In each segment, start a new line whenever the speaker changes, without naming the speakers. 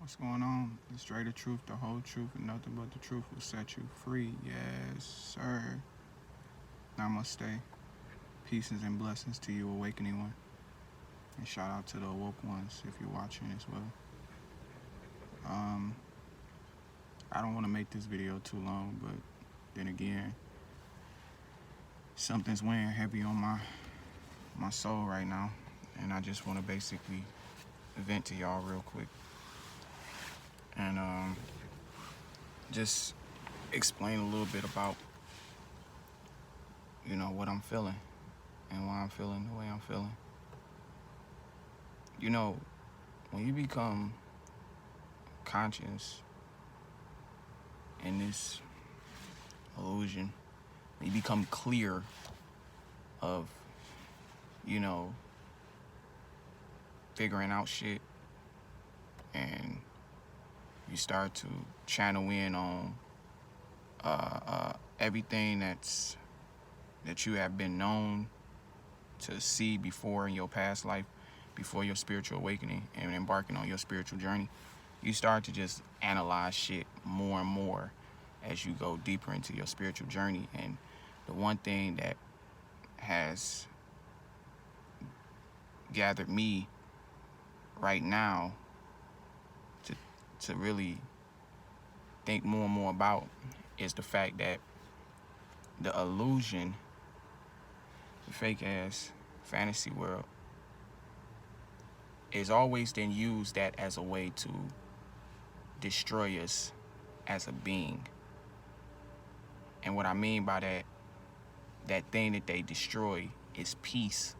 What's going on? The straight truth, the whole truth, and nothing but the truth will set you free. Yes, sir. Namaste. Peace and blessings to you, awakening one. And shout out to the awoke ones if you're watching as well. Um, I don't want to make this video too long, but then again, something's weighing heavy on my soul right now, and I just want to basically vent to y'all real quick, and just explain a little bit about what I'm feeling and why I'm feeling the way I'm feeling. When you become conscious in this illusion, you become clear of figuring out shit, and you start to channel in on everything that you have been known to see before in your past life, before your spiritual awakening and embarking on your spiritual journey. You start to just analyze shit more and more as you go deeper into your spiritual journey. And the one thing that has gathered me right now to really think more and more about is the fact that the illusion, the fake ass fantasy world, is always then used that as a way to destroy us as a being. And what I mean by that thing that they destroy is peace.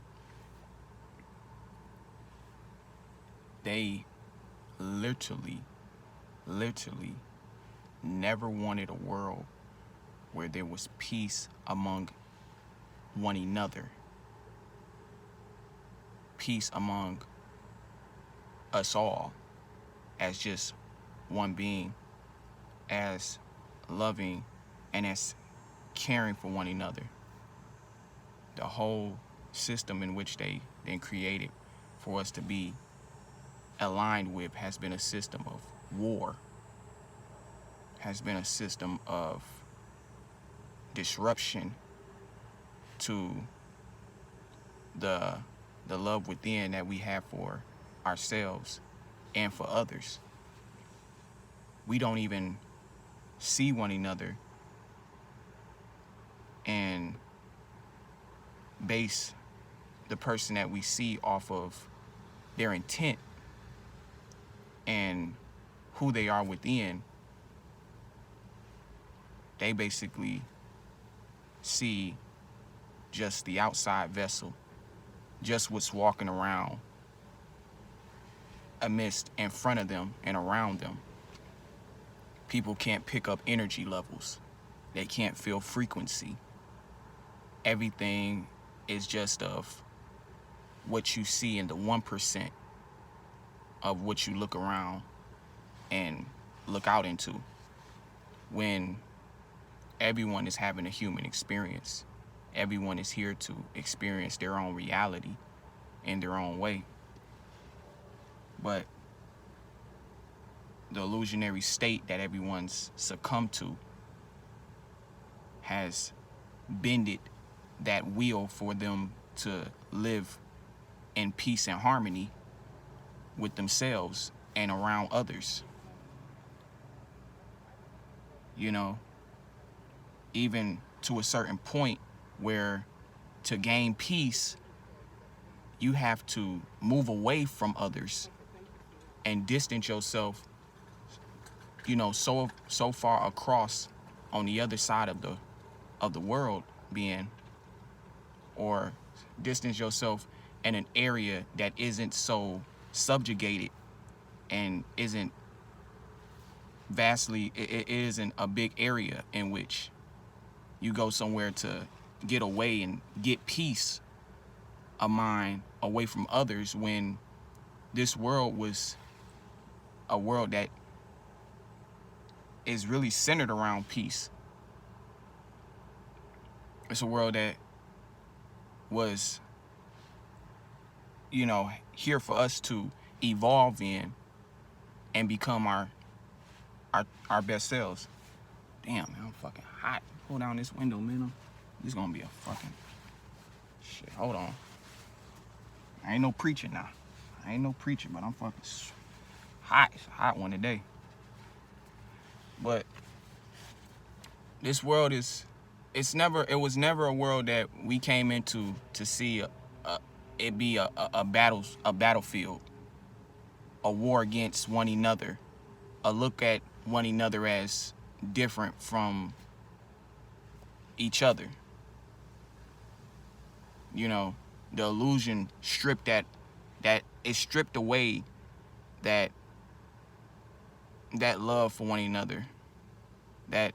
They literally never wanted a world where there was peace among one another, peace among us all as just one being, as loving and as caring for one another. The whole system in which they then created for us to be aligned with has been a system of war, has been a system of disruption to the love within that we have for ourselves and for others. We don't even see one another and base the person that we see off of their intent and who they are within. They basically see just the outside vessel, just what's walking around amidst, in front of them and around them. People can't pick up energy levels. They can't feel frequency. Everything is just of what you see in the 1% of what you look around and look out into, when everyone is having a human experience. Everyone is here to experience their own reality in their own way. But the illusionary state that everyone's succumbed to has bended that wheel for them to live in peace and harmony with themselves and around others. Even to a certain point where to gain peace, you have to move away from others and distance yourself, so far across on the other side of the world being, or distance yourself in an area that isn't so subjugated and isn't vastly, it isn't a big area in which you go somewhere to get away and get peace of mind away from others, when this world was a world that is really centered around peace. It's a world that was, here for us to evolve in and become our best selves. Damn, man, I'm fucking hot. Pull down this window, man. This is gonna be a fucking shit. Hold on. I ain't no preacher now. I ain't no preacher, but I'm fucking hot. It's a hot one today. But this world is, it was never a world that we came into to see it be a battlefield, a war against one another, a look at one another as different from each other. You know, the illusion stripped that it stripped away that love for one another, that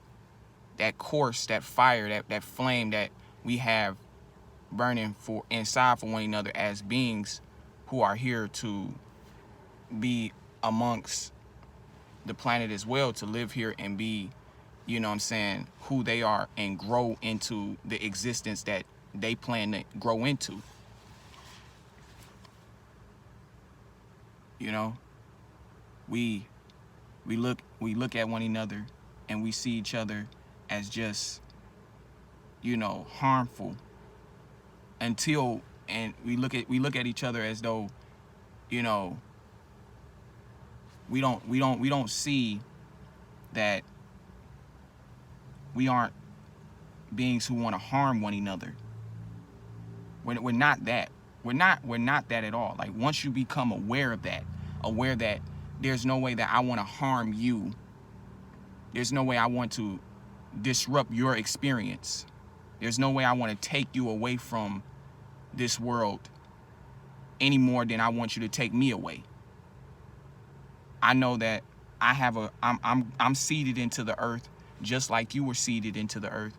course, that fire, that flame that we have burning for inside for one another as beings who are here to be amongst the planet as well, to live here and be, you know what I'm saying, who they are and grow into the existence that they plan to grow into. You know, we look at one another and we see each other as just, you know, harmful until, and we look at each other as though, you know, we don't see that we aren't beings who want to harm one another. We're not that. We're not that at all. Like, once you become aware that there's no way that I want to harm you, there's no way I want to disrupt your experience, there's no way I want to take you away from this world any more than I want you to take me away. I know that I'm seeded into the earth just like you were seeded into the earth,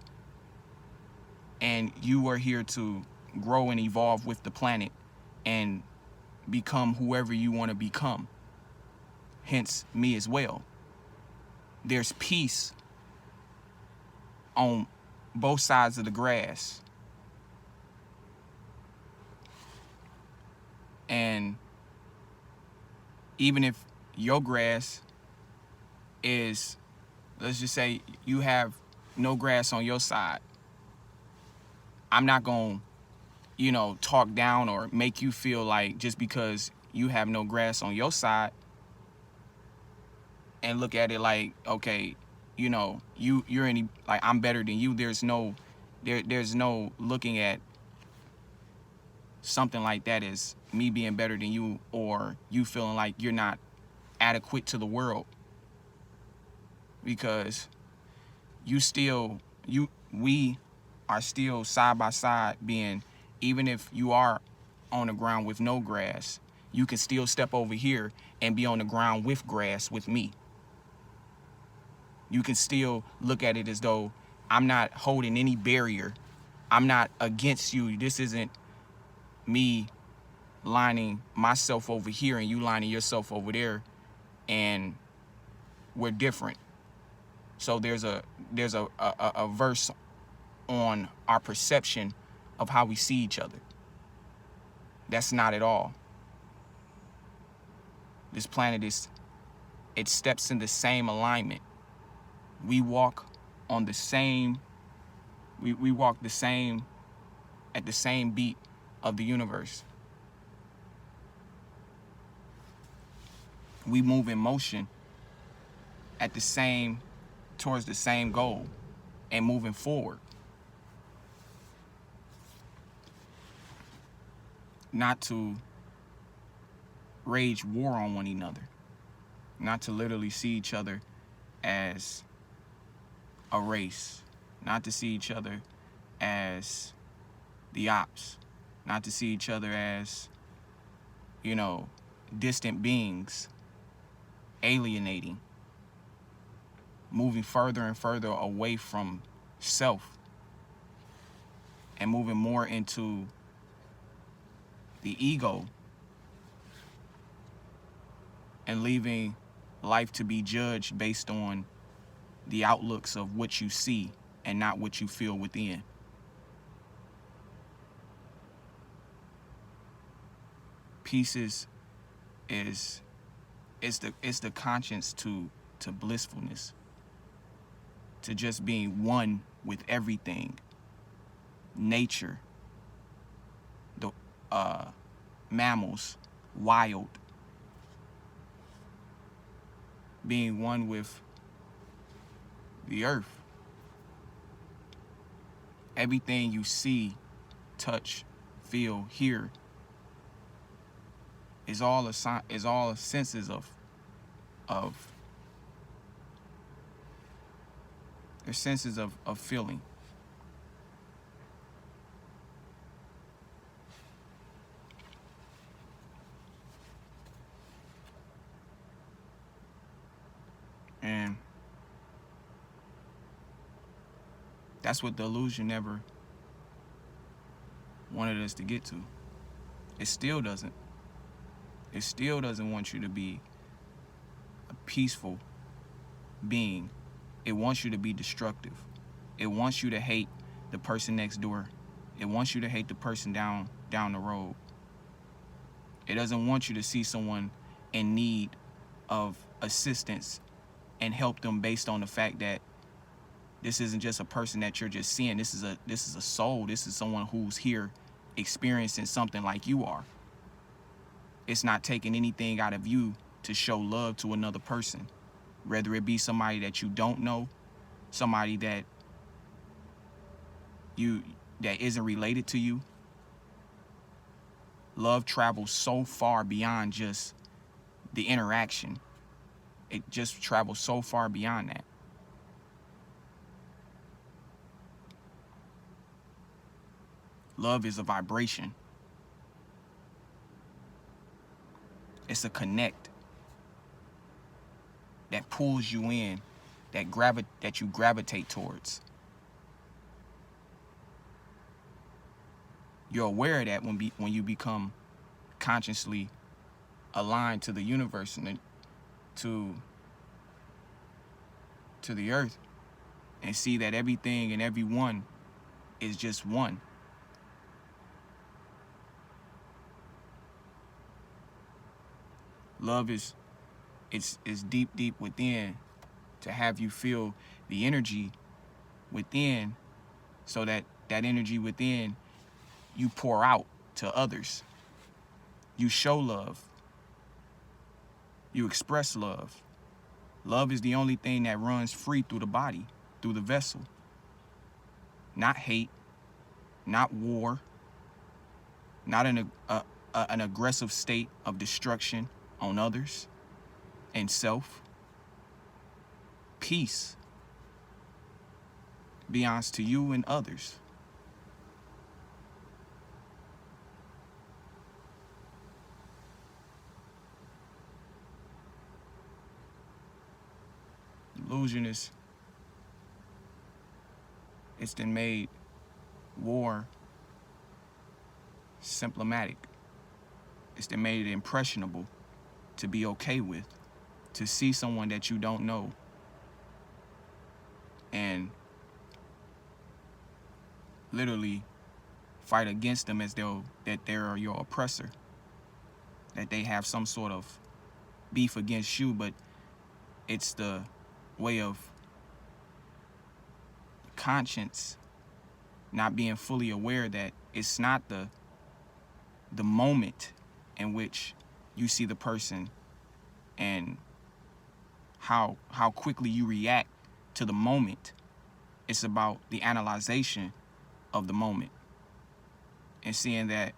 and you are here to grow and evolve with the planet and become whoever you want to become, hence me as well. There's peace on both sides of the grass, and even if your grass is, let's just say you have no grass on your side, I'm not gonna, you know, talk down or make you feel like just because you have no grass on your side and look at it like, okay, you know, you're any, like, I'm better than you. There's no looking at something like that as me being better than you, or you feeling like you're not adequate to the world, because we are still side by side being, even if you are on the ground with no grass, you can still step over here and be on the ground with grass with me. You can still look at it as though I'm not holding any barrier. I'm not against you. This isn't me lining myself over here and you lining yourself over there, and we're different. So there's a verse on our perception of how we see each other. That's not at all. This planet it steps in the same alignment. We walk on the same, we walk the same, at the same beat of the universe. We move in motion at the same, towards the same goal and moving forward. Not to wage war on one another, not to literally see each other as a race, not to see each other as the ops, not to see each other as, you know, distant beings, alienating, moving further and further away from self and moving more into the ego, and leaving life to be judged based on the outlooks of what you see and not what you feel within. Peace is it's the conscience to blissfulness, to just being one with everything, nature, the mammals, wild, being one with the earth. Everything you see, touch, feel, hear is all senses of they're senses of feeling. And that's what the illusion never wanted us to get to. It still doesn't. It still doesn't want you to be a peaceful being. It wants you to be destructive. It wants you to hate the person next door. It wants you to hate the person down the road. It doesn't want you to see someone in need of assistance and help them based on the fact that this isn't just a person that you're just seeing. This is a soul. This is someone who's here experiencing something like you are. It's not taking anything out of you to show love to another person, whether it be somebody that you don't know, somebody that isn't related to you. Love travels so far beyond just the interaction. It just travels so far beyond that. Love is a vibration. It's a connect that pulls you in, that you gravitate towards. You're aware of that when you become consciously aligned to the universe and to the earth, and see that everything and everyone is just one. Love is deep within, to have you feel the energy within, so that energy within you pour out to others. You show love. You express love. Love is the only thing that runs free through the body, through the vessel. Not hate, not war, not an aggressive state of destruction on others and self. Peace belongs to you and others. Illusion it's then made war symptomatic. It's then made it impressionable to be okay with, to see someone that you don't know and literally fight against them as though that they're your oppressor, that they have some sort of beef against you, but it's the way of conscience not being fully aware that it's not the moment in which you see the person and how quickly you react to the moment. It's about the analyzation of the moment and seeing that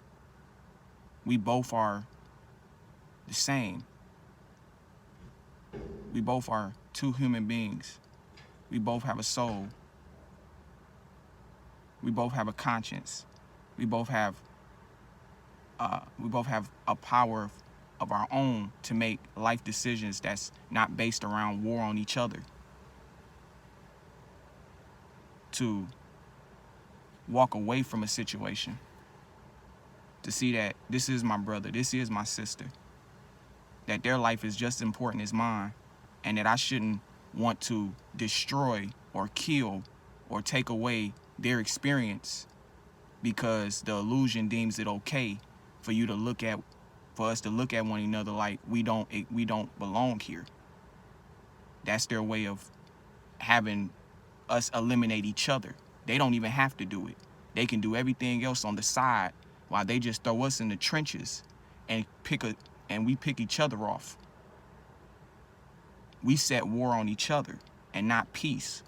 we both are the same. We both are two human beings. We both have a soul. We both have a conscience. We both have a power of our own to make life decisions that's not based around war on each other. To walk away from a situation. To see that this is my brother, this is my sister. That their life is just as important as mine. And that I shouldn't want to destroy or kill or take away their experience because the illusion deems it okay for you to look at for us to look at one another like we don't belong here. That's their way of having us eliminate each other. They don't even have to do it. They can do everything else on the side while they just throw us in the trenches and we pick each other off. We set war on each other and not peace,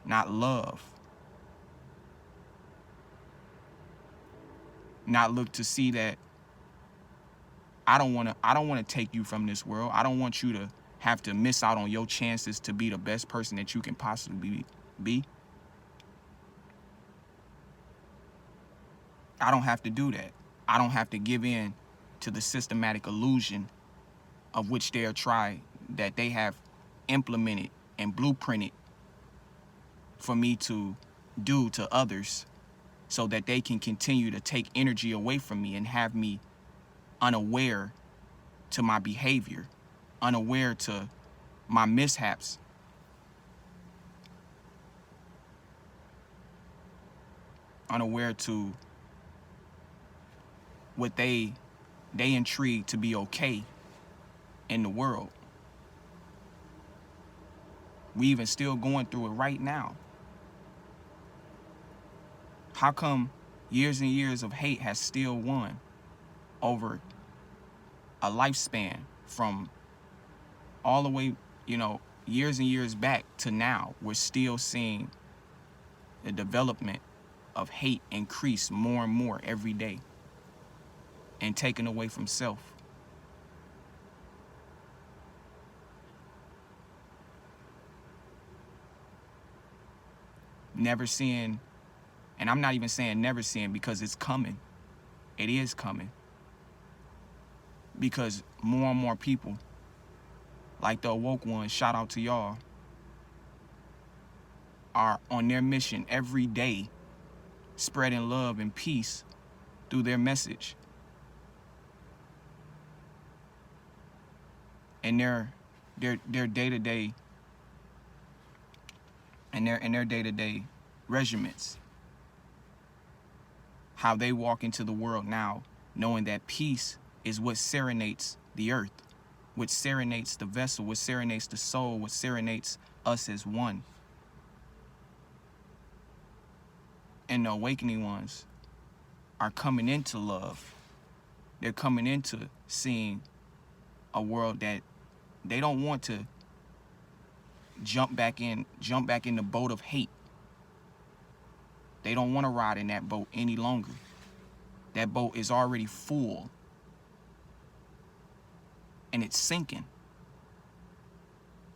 not love. Not look to see that I don't want to take you from this world. I don't want you to have to miss out on your chances to be the best person that you can possibly be. I don't have to do that. I don't have to give in to the systematic illusion of which they have implemented and blueprinted for me to do to others so that they can continue to take energy away from me and have me unaware to my behavior, unaware to my mishaps. Unaware to what they intrigue to be okay in the world. We even still going through it right now. How come years and years of hate has still won over a lifespan from all the way, years and years back to now? We're still seeing the development of hate increase more and more every day and taken away from self. Never seeing, and I'm not even saying never seeing because it's coming. It is coming. Because more and more people, like the awoke ones, shout out to y'all, are on their mission every day, spreading love and peace through their message. And their day-to-day and their day-to-day regiments. How they walk into the world now, knowing that peace is what serenades the earth, what serenades the vessel, what serenades the soul, what serenades us as one. And the awakening ones are coming into love. They're coming into seeing a world that they don't want to jump back in the boat of hate. They don't want to ride in that boat any longer. That boat is already full. And it's sinking.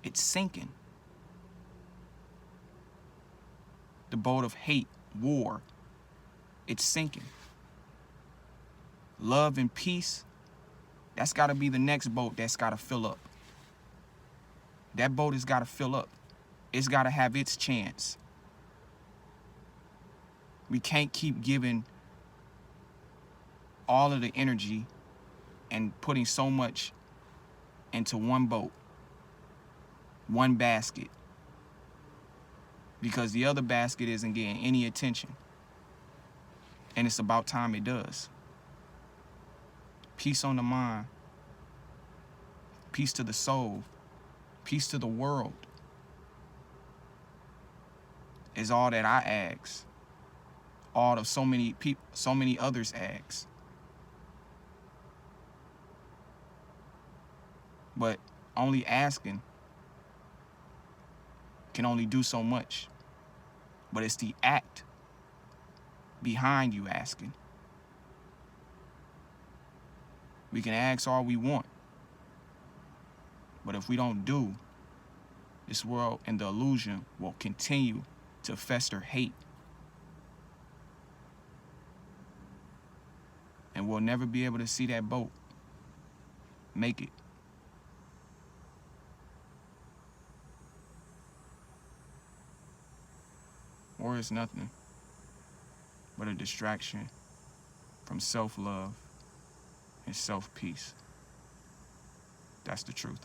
It's sinking. The boat of hate, war, it's sinking. Love and peace, that's got to be the next boat that's got to fill up. That boat has got to fill up. It's got to have its chance. We can't keep giving all of the energy and putting so much into one boat, one basket, because the other basket isn't getting any attention. And it's about time it does. Peace on the mind, peace to the soul, peace to the world is all that I ask. All of so many people, so many others ask. But only asking can only do so much. But it's the act behind you asking. We can ask all we want. But if we don't do, this world and the illusion will continue to fester hate. And we'll never be able to see that boat make it. War is nothing but a distraction from self-love and self-peace. That's the truth.